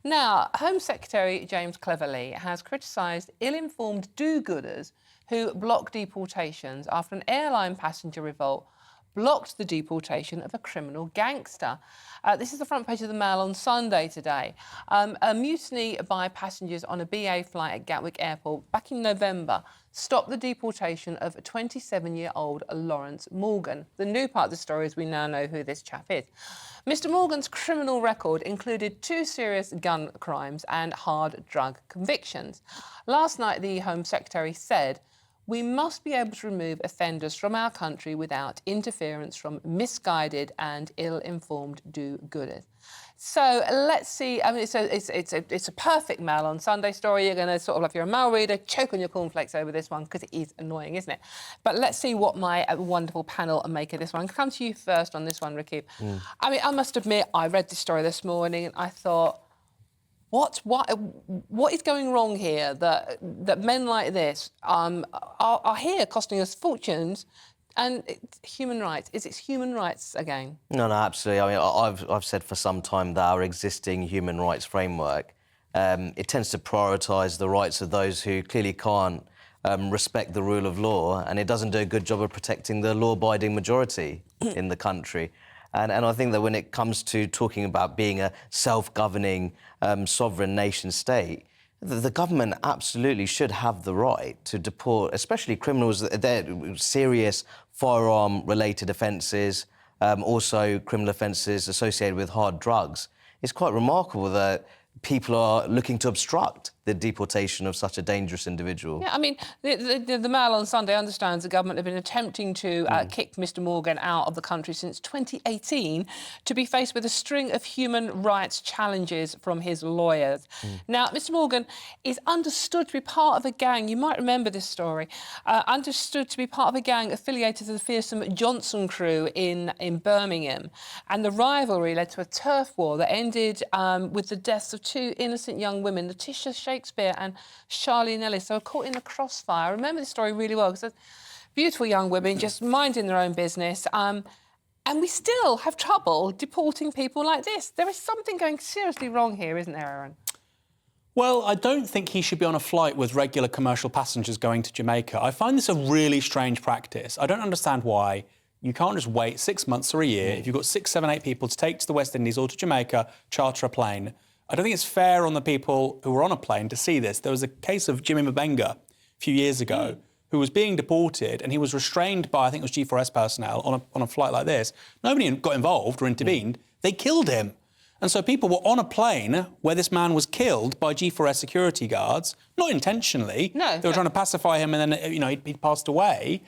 Now, Home Secretary James Cleverly has criticised ill-informed do-gooders who block deportations after an airline passenger revolt blocked the deportation of a criminal gangster. This is the front page of the Mail on Sunday today. A mutiny by passengers on a BA flight at Gatwick Airport back in November stopped the deportation of 27-year-old Lawrence Morgan. The new part of the story is we now know who this chap is. Mr Morgan's criminal record included 2 serious gun crimes and hard drug convictions. Last night, the Home Secretary said, "We must be able to remove offenders from our country without interference from misguided and ill-informed do-gooders." So let's see. I mean, it's a perfect Mail on Sunday story. You're going to sort of, if you're a Mail reader, choke on your cornflakes over this one because it is annoying, isn't it? But let's see what my wonderful panel make of this one. I'll come to you first on this one, Ricky. I mean, I must admit, I read this story this morning and I thought, what is going wrong here that men like this are here costing us fortunes? And it's human rights. Is it human rights again? No, absolutely. I mean, I've said for some time that our existing human rights framework, it tends to prioritise the rights of those who clearly can't respect the rule of law, and it doesn't do a good job of protecting the law-abiding majority in the country. And I think that when it comes to talking about being a self-governing, sovereign nation-state, the government absolutely should have the right to deport, especially criminals, they're serious firearm-related offences, also criminal offences associated with hard drugs. It's quite remarkable that people are looking to obstruct the deportation of such a dangerous individual. Yeah, I mean, the Mail on Sunday understands the government have been attempting to kick Mr Morgan out of the country since 2018 to be faced with a string of human rights challenges from his lawyers. Now, Mr Morgan is understood to be part of a gang, you might remember this story, understood to be part of a gang affiliated to the fearsome Johnson crew in Birmingham. And the rivalry led to a turf war that ended with the deaths of 2 innocent young women, Letitia Shakespeare and Charlene Ellis. They were caught in the crossfire. I remember this story really well because beautiful young women just minding their own business. And we still have trouble deporting people like this. There is something going seriously wrong here, isn't there, Aaron? Well, I don't think he should be on a flight with regular commercial passengers going to Jamaica. I find this a really strange practice. I don't understand why you can't just wait 6 months or a year if you've got 6, 7, 8 people to take to the West Indies or to Jamaica, charter a plane. I don't think it's fair on the people who were on a plane to see this. There was a case of Jimmy Mabenga a few years ago who was being deported and he was restrained by, I think it was G4S personnel on a flight like this. Nobody got involved or intervened. They killed him. And so people were on a plane where this man was killed by G4S security guards, not intentionally. No. They were trying to pacify him and then, he'd passed away.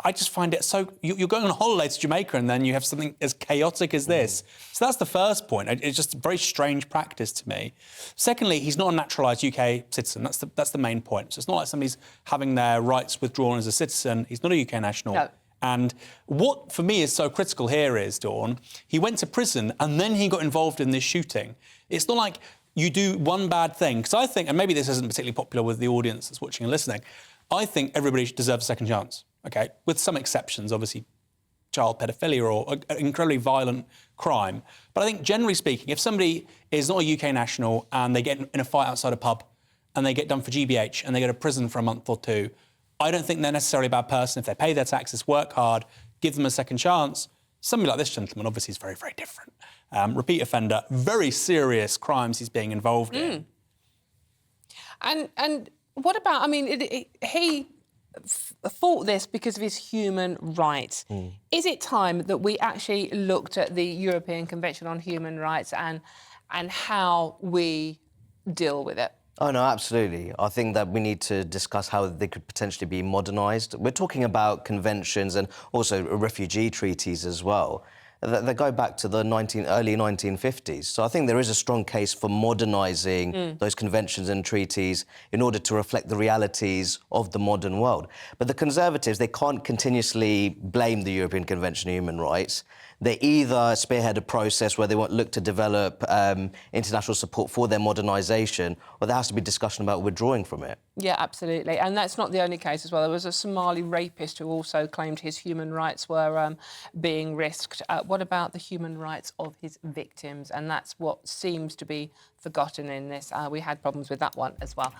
I just find it so... You're going on holiday to Jamaica and then you have something as chaotic as this. So that's the first point. It's just a very strange practice to me. Secondly, he's not a naturalised UK citizen. That's the main point. So it's not like somebody's having their rights withdrawn as a citizen. He's not a UK national. No. And what, for me, is so critical here is, Dawn, he went to prison and then he got involved in this shooting. It's not like you do one bad thing. Because I think, and maybe this isn't particularly popular with the audience that's watching and listening, I think everybody deserves a second chance. OK, with some exceptions, obviously, child paedophilia or an incredibly violent crime. But I think, generally speaking, if somebody is not a UK national and they get in a fight outside a pub and they get done for GBH and they go to prison for a month or 2, I don't think they're necessarily a bad person. If they pay their taxes, work hard, give them a second chance. Somebody like this gentleman, obviously, is very, very different. Repeat offender, very serious crimes he's being involved in. And what about, I mean, he fought this because of his human rights. Is it time that we actually looked at the European Convention on Human Rights and how we deal with it? Oh, no, absolutely. I think that we need to discuss how they could potentially be modernised. We're talking about conventions and also refugee treaties as well. They go back to the early 1950s. So I think there is a strong case for modernising those conventions and treaties in order to reflect the realities of the modern world. But the Conservatives, they can't continuously blame the European Convention on Human Rights. they either spearhead a process where they look to develop international support for their modernisation, or there has to be discussion about withdrawing from it. Yeah, absolutely. And that's not the only case as well. There was a Somali rapist who also claimed his human rights were being risked. What about the human rights of his victims? And that's what seems to be forgotten in this. We had problems with that one as well.